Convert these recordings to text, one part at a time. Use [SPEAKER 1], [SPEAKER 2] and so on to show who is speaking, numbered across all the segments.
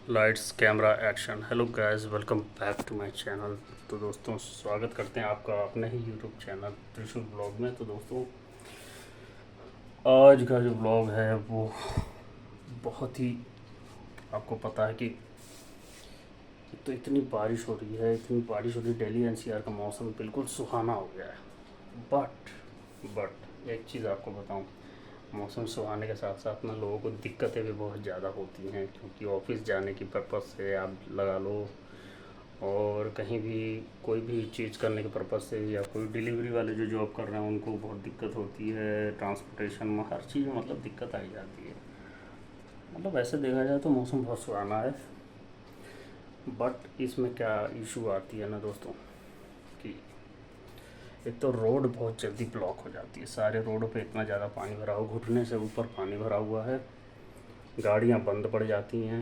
[SPEAKER 1] Lights camera action. Hello guys, welcome back to my channel. तो दोस्तों, स्वागत करते हैं आपका अपने ही यूट्यूब चैनल त्रिशूल ब्लॉग में। तो दोस्तों, आज का जो ब्लॉग है वो बहुत ही, आपको पता है कि एक तो इतनी बारिश हो रही है, दिल्ली एनसीआर का मौसम बिल्कुल सुहाना हो गया है। बट एक चीज़ आपको बताऊं, मौसम सुहाने के साथ साथ ना लोगों को दिक्कतें भी बहुत ज़्यादा होती हैं, क्योंकि ऑफिस जाने की पर्पज़ से आप लगा लो, और कहीं भी कोई भी चीज़ करने के पर्पज़ से, या कोई डिलीवरी वाले जो जॉब कर रहे हैं उनको बहुत दिक्कत होती है। ट्रांसपोर्टेशन में, हर चीज़ में मतलब दिक्कत आई जाती है। मतलब वैसे देखा जाए तो मौसम बहुत सुहाना है, बट इसमें क्या इशू आती है ना दोस्तों, कि एक तो रोड बहुत जल्दी ब्लॉक हो जाती है। सारे रोडों पे इतना ज़्यादा पानी भरा हुआ, घुटने से ऊपर पानी भरा हुआ है, गाड़ियाँ बंद पड़ जाती हैं।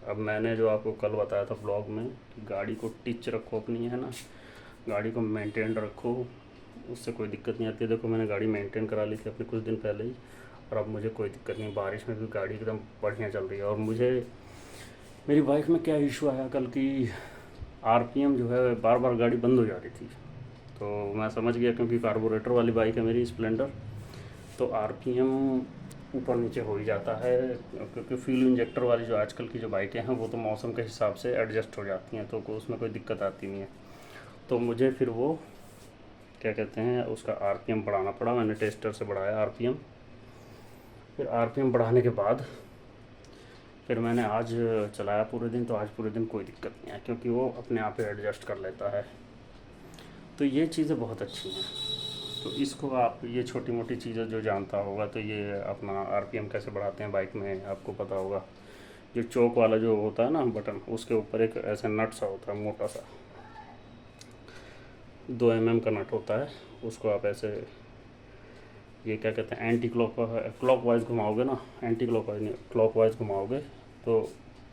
[SPEAKER 1] अब मैंने जो आपको कल बताया था ब्लॉग में कि गाड़ी को टिच रखो अपनी, है ना, गाड़ी को मेंटेन रखो, उससे कोई दिक्कत नहीं आती है। देखो, मैंने गाड़ी मेंटेन करा ली थी अपने कुछ दिन पहले ही, और अब मुझे कोई दिक्कत नहीं। बारिश में भी गाड़ी एकदम बढ़िया चल रही है। और मुझे मेरी बाइक में क्या इशू आया कल की, आरपीएम जो है बार बार गाड़ी बंद हो जा रही थी। तो मैं समझ गया, क्योंकि कार्बोरेटर वाली बाइक है मेरी स्प्लेंडर, तो आरपीएम ऊपर नीचे हो ही जाता है। क्योंकि फ्यूल इंजेक्टर वाली जो आजकल की जो बाइकें हैं वो तो मौसम के हिसाब से एडजस्ट हो जाती हैं, तो उसमें कोई दिक्कत आती नहीं है। तो मुझे फिर वो क्या कहते हैं, उसका आरपीएम बढ़ाना पड़ा। मैंने टेस्टर से बढ़ाया आरपीएम। फिर आरपीएम बढ़ाने के बाद फिर मैंने आज चलाया पूरे दिन, तो आज पूरे दिन कोई दिक्कत नहीं है, क्योंकि वो अपने आप ही एडजस्ट कर लेता है। तो ये चीज़ें बहुत अच्छी हैं। तो इसको आप, ये छोटी मोटी चीज़ें जो जानता होगा, तो ये अपना आरपीएम कैसे बढ़ाते हैं बाइक में आपको पता होगा। जो चौक वाला जो होता है ना बटन, उसके ऊपर एक ऐसा नट सा होता है, मोटा सा 2 mm का नट होता है। उसको आप ऐसे, ये क्या कहते हैं, एंटी क्लॉक वाइज घुमाओगे ना, एंटी क्लॉक वाइज नहीं, क्लॉक वाइज घुमाओगे तो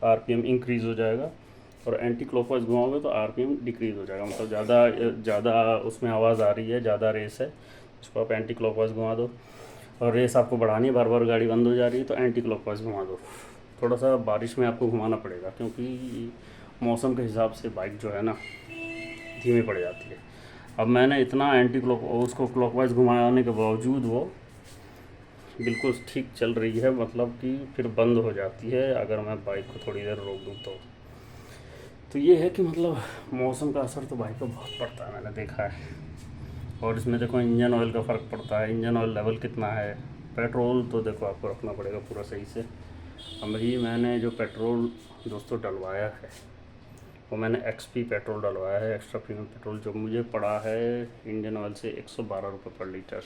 [SPEAKER 1] आरपीएम इंक्रीज़ हो जाएगा, और एंटी क्लॉकवाइज घुमाओगे तो आरपीएम डिक्रीज़ हो जाएगा। मतलब ज़्यादा ज़्यादा उसमें आवाज़ आ रही है, ज़्यादा रेस है, इसको आप एंटी क्लॉकवाइज घुमा दो। और रेस आपको बढ़ानी है, बार बार गाड़ी बंद हो जा रही है, तो एंटी क्लॉकवाइज घुमा दो। थोड़ा सा बारिश में आपको घुमाना पड़ेगा, क्योंकि मौसम के हिसाब से बाइक जो है ना धीमी पड़ जाती है। अब मैंने इतना एंटी क्लॉक उसको क्लॉकवाइज घुमाने के बावजूद वो बिल्कुल ठीक चल रही है, मतलब कि फिर बंद हो जाती है अगर मैं बाइक को थोड़ी देर रोक दूँ तो ये है कि मतलब मौसम का असर तो बाइक पर बहुत पड़ता है, मैंने देखा है। और इसमें देखो, इंजन ऑयल का फ़र्क पड़ता है, इंजन ऑयल लेवल कितना है। पेट्रोल तो देखो आपको रखना पड़ेगा पूरा सही से। अभी मैंने जो पेट्रोल दोस्तों डलवाया है, वो मैंने एक्सपी पेट्रोल डलवाया है, एक्स्ट्रा प्रीमियम पेट्रोल, जो मुझे पड़ा है इंडियन ऑयल से 112 रुपये पर लीटर।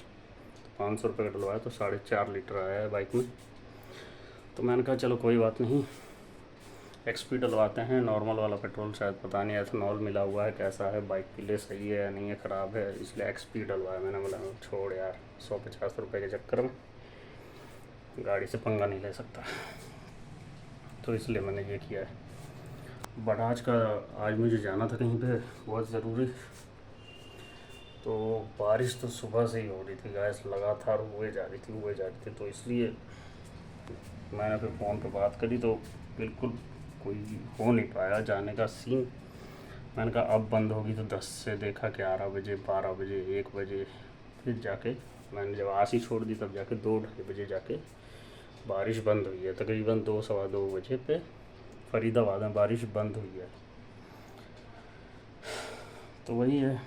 [SPEAKER 1] 500 रुपये का डलवाया तो 4.5 लीटर आया है बाइक में। तो मैंने कहा चलो कोई बात नहीं, एक्सपी डलवाते हैं। नॉर्मल वाला पेट्रोल शायद पता नहीं एथेनॉल मिला हुआ है, कैसा है, बाइक के लिए सही है या नहीं है, ख़राब है, इसलिए एक्सपी डलवाया मैंने। बोला छोड़ यार, 150 रुपये के चक्कर में गाड़ी से पंगा नहीं ले सकता, तो इसलिए मैंने ये किया है। बट आज मुझे जाना था कहीं पे बहुत ज़रूरी, तो बारिश तो सुबह से ही हो रही थी गैस, लगातार हुए जा रही थी, तो इसलिए मैंने फिर फ़ोन पे बात करी, तो बिल्कुल कोई हो नहीं पाया जाने का सीन। मैंने कहा अब बंद होगी, तो 10 से देखा कि 11 बजे, 12 बजे, 1 बजे, फिर जाके मैंने जब आसी छोड़ दी तब जाके 2-2:30 बजे जाके बारिश बंद हुई है। तकरीबन 2 सवा 2 बजे पे फरीदाबाद में बारिश बंद हुई है। तो वही है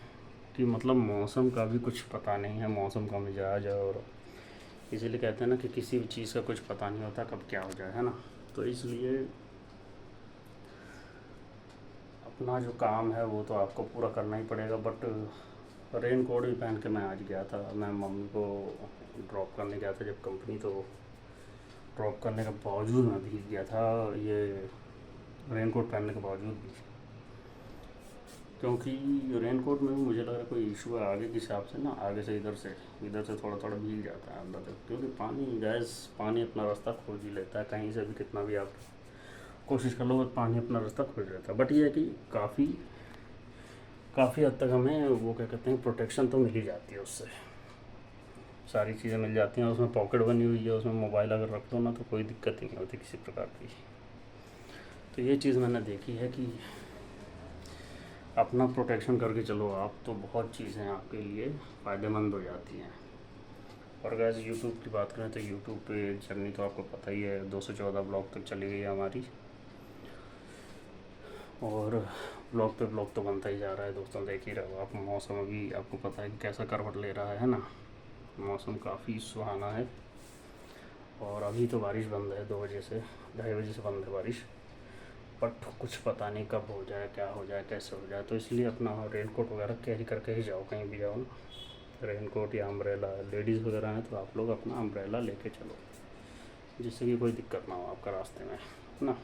[SPEAKER 1] कि मतलब मौसम का भी कुछ पता नहीं है, मौसम का मिजाज है, और इसीलिए कहते हैं ना कि किसी भी चीज़ का कुछ पता नहीं होता कब क्या हो जाए, है ना। तो इसलिए अपना जो काम है वो तो आपको पूरा करना ही पड़ेगा। बट रेन कोट भी पहन के मैं आज गया था, मैं मम्मी को ड्रॉप करने गया था जब कंपनी, तो ड्रॉप करने के बावजूद मैं भीग गया था, ये रेन कोट पहनने के बावजूद भी। क्योंकि रेन कोट में भी मुझे लग रहा है कोई इशू है आगे के हिसाब से ना, आगे से इधर से थोड़ा थोड़ा भीग जाता है अंदर तक, क्योंकि पानी अपना रास्ता खोज ही लेता है, कहीं से भी कितना भी आप कोशिश कर लो, बस पानी अपना रास्ता खोज लेता है। बट ये है कि काफ़ी काफ़ी हद तक हमें वो क्या कहते हैं, प्रोटेक्शन तो मिल ही जाती है उससे, सारी चीज़ें मिल जाती हैं। उसमें पॉकेट बनी हुई है, उसमें मोबाइल अगर रख दो ना तो कोई दिक्कत ही नहीं होती किसी प्रकार की। तो ये चीज़ मैंने देखी है कि अपना प्रोटेक्शन करके चलो आप, तो बहुत चीज़ें आपके लिए फ़ायदेमंद हो जाती हैं। और गाइस यूट्यूब की बात करें तो यूट्यूब पे जर्नी तो आपको पता ही है, 214 ब्लॉग तक चली गई है हमारी, और ब्लॉग पे ब्लॉग तो बनता ही जा रहा है दोस्तों। देख ही रहो आप, मौसम अभी आपको पता है कि कैसा करवट ले रहा है ना, मौसम काफ़ी सुहाना है। और अभी तो बारिश बंद है, 2 बजे से 2:30 बजे से बंद है बारिश, बट कुछ पता नहीं कब हो जाए, क्या हो जाए, कैसे हो जाए। तो इसलिए अपना रेनकोट वगैरह कैरी करके ही जाओ, कहीं भी जाओ ना, रेनकोट या अम्ब्रेला। लेडीज़ वगैरह हैं तो आप लोग अपना अम्ब्रेला लेके चलो, जिससे कि कोई दिक्कत ना हो आपका रास्ते में, है ना।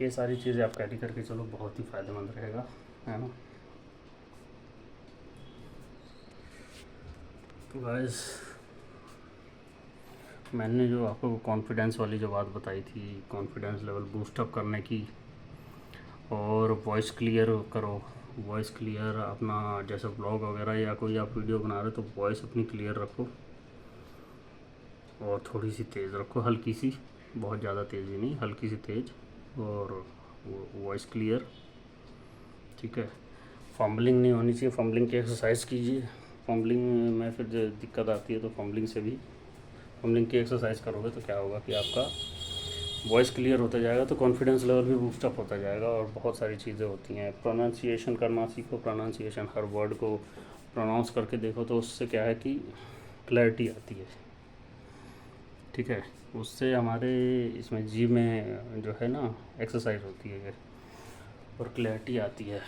[SPEAKER 1] ये सारी चीज़ें आप कैरी करके चलो, बहुत ही फ़ायदेमंद रहेगा, है ना। तो गाइस, मैंने जो आपको कॉन्फिडेंस वाली जो बात बताई थी, कॉन्फिडेंस लेवल बूस्टअप करने की, और वॉइस क्लियर करो, वॉइस क्लियर अपना, जैसे ब्लॉग वगैरह या कोई आप वीडियो बना रहे हो तो वॉइस अपनी क्लियर रखो, और थोड़ी सी तेज़ रखो, हल्की सी, बहुत ज़्यादा तेज़ भी नहीं, हल्की सी तेज़, और वॉइस क्लियर, ठीक है। फम्बलिंग नहीं होनी चाहिए, फम्बलिंग की एक्सरसाइज कीजिए। फम्बलिंग में फिर जो दिक्कत आती है, तो फम्बलिंग से भी, फम्बलिंग की एक्सरसाइज करोगे तो क्या होगा कि आपका वॉइस क्लियर होता जाएगा, तो कॉन्फिडेंस लेवल भी बूस्टअप होता जाएगा। और बहुत सारी चीज़ें होती हैं, प्रोनाउंसिएशन करना सीखो, प्रोनाउंसिएशन हर वर्ड को प्रोनाउंस करके देखो, तो उससे क्या है कि क्लैरिटी आती है, ठीक है। उससे हमारे इसमें जी में जो है ना एक्सरसाइज होती है और क्लैरिटी आती है।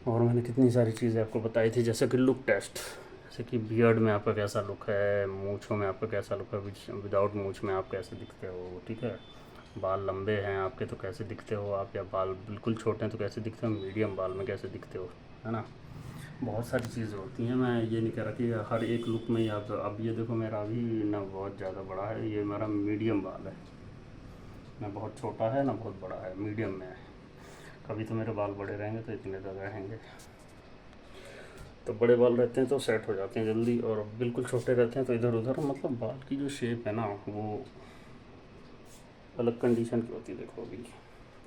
[SPEAKER 1] और मैंने कितनी सारी चीज़ें आपको बताई थी, जैसे कि लुक टेस्ट, जैसे कि बियर्ड में आपका कैसा लुक है, मूँछों में आपका कैसा लुक है, विदाउट मूँछ में आप कैसे दिखते हो, ठीक है। बाल लंबे हैं आपके तो कैसे दिखते हो आप, या बाल बिल्कुल छोटे हैं तो कैसे दिखते हो, मीडियम बाल में कैसे दिखते हो, है ना। बहुत सारी चीज़ें होती हैं। मैं ये नहीं कह रहा कि हर एक लुक में ही आप, अब ये देखो मेरा अभी ना बहुत ज़्यादा बड़ा है, ये मेरा मीडियम बाल है, ना बहुत छोटा है ना बहुत बड़ा है, मीडियम में है। कभी तो मेरे बाल बड़े रहेंगे तो इतने ज़्यादा रहेंगे, तो बड़े बाल रहते हैं तो सेट हो जाते हैं जल्दी, और बिल्कुल छोटे रहते हैं तो इधर उधर, मतलब बाल की जो शेप है ना वो अलग कंडीशन की होती है। देखो अभी,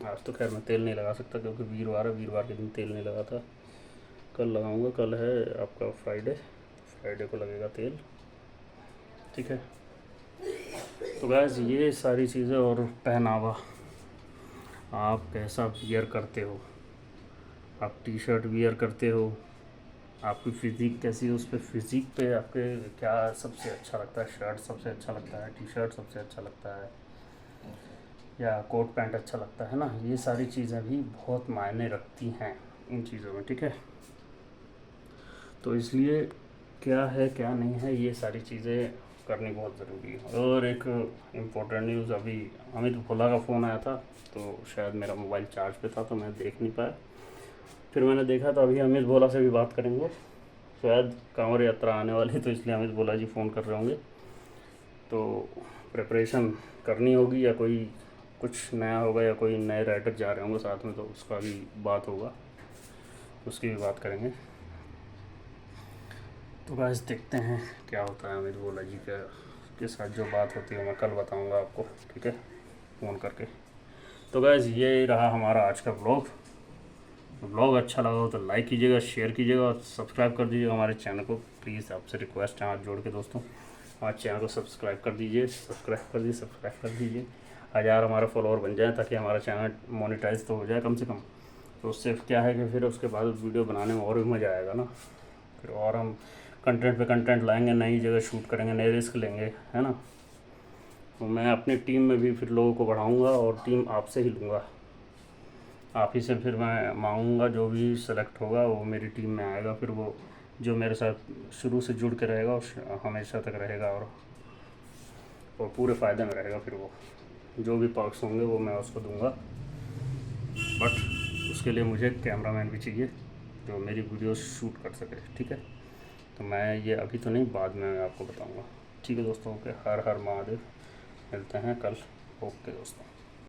[SPEAKER 1] आज तो खैर मैं तेल नहीं लगा सकता क्योंकि वीरवार है, वीरवार के दिन तेल नहीं लगा था, कल लगाऊंगा। कल है आपका फ्राइडे, फ्राइडे को लगेगा तेल, ठीक है। तो गैस ये सारी चीज़ें, और पहनावा आप कैसा वियर करते हो, आप टी शर्ट वियर करते हो, आपकी फ़िज़िक कैसी है, उस पर फ़िज़िक पे आपके क्या सबसे अच्छा लगता है, शर्ट सबसे अच्छा लगता है, टी शर्ट सबसे अच्छा लगता है, या कोट पैंट अच्छा लगता है ना। ये सारी चीज़ें भी बहुत मायने रखती हैं इन चीज़ों में, ठीक है। तो इसलिए क्या है क्या नहीं है, ये सारी चीज़ें करनी बहुत ज़रूरी है। और एक इम्पोर्टेंट न्यूज़, अभी अमित भोला का फ़ोन आया था, तो शायद मेरा मोबाइल चार्ज पे था तो मैं देख नहीं पाया, फिर मैंने देखा, तो अभी अमित भोला से भी बात करेंगे। शायद कांवड़ यात्रा आने वाली, तो इसलिए अमित भोला जी फ़ोन कर रहे होंगे, तो प्रिपरेशन करनी होगी, या कोई कुछ नया होगा, या कोई नए राइटर जा रहे होंगे साथ में, तो उसका भी बात होगा, उसकी भी बात करेंगे। तो गाइस देखते हैं क्या होता है अमित भोला जी के साथ जो बात होती है, मैं कल बताऊंगा आपको, ठीक है, फ़ोन करके। तो गाइस ये रहा हमारा आज का ब्लॉग अच्छा लगा हो तो लाइक कीजिएगा, शेयर कीजिएगा, और सब्सक्राइब कर दीजिएगा हमारे चैनल को। प्लीज़ आपसे रिक्वेस्ट है हाथ जोड़ के दोस्तों, हमारे चैनल को सब्सक्राइब कर दीजिए, सब्सक्राइब कर दीजिए। 1000 हमारा फॉलोअर बन जाए, ताकि हमारा चैनल मोनेटाइज तो हो जाए कम से कम। तो उससे क्या है कि फिर उसके बाद वीडियो बनाने में और भी मज़ा आएगा ना, फिर और हम कंटेंट पे कंटेंट लाएंगे, नई जगह शूट करेंगे, नए रिस्क लेंगे, है ना। तो मैं अपनी टीम में भी फिर लोगों को बढ़ाऊँगा, और टीम आपसे ही लूँगा, आप ही से फिर मैं मांगूंगा, जो भी सेलेक्ट होगा वो मेरी टीम में आएगा, फिर वो जो मेरे साथ शुरू से जुड़ के रहेगा और हमेशा तक रहेगा, और पूरे फ़ायदे में रहेगा, फिर वो जो भी पर्क्स होंगे वो मैं उसको दूंगा। बट उसके लिए मुझे कैमरामैन भी चाहिए जो मेरी वीडियो शूट कर सके, ठीक है। तो मैं ये अभी तो नहीं, बाद में मैं आपको बताऊंगा, ठीक है दोस्तों। के हर हर महादेव, मिलते हैं कल, ओके दोस्तों।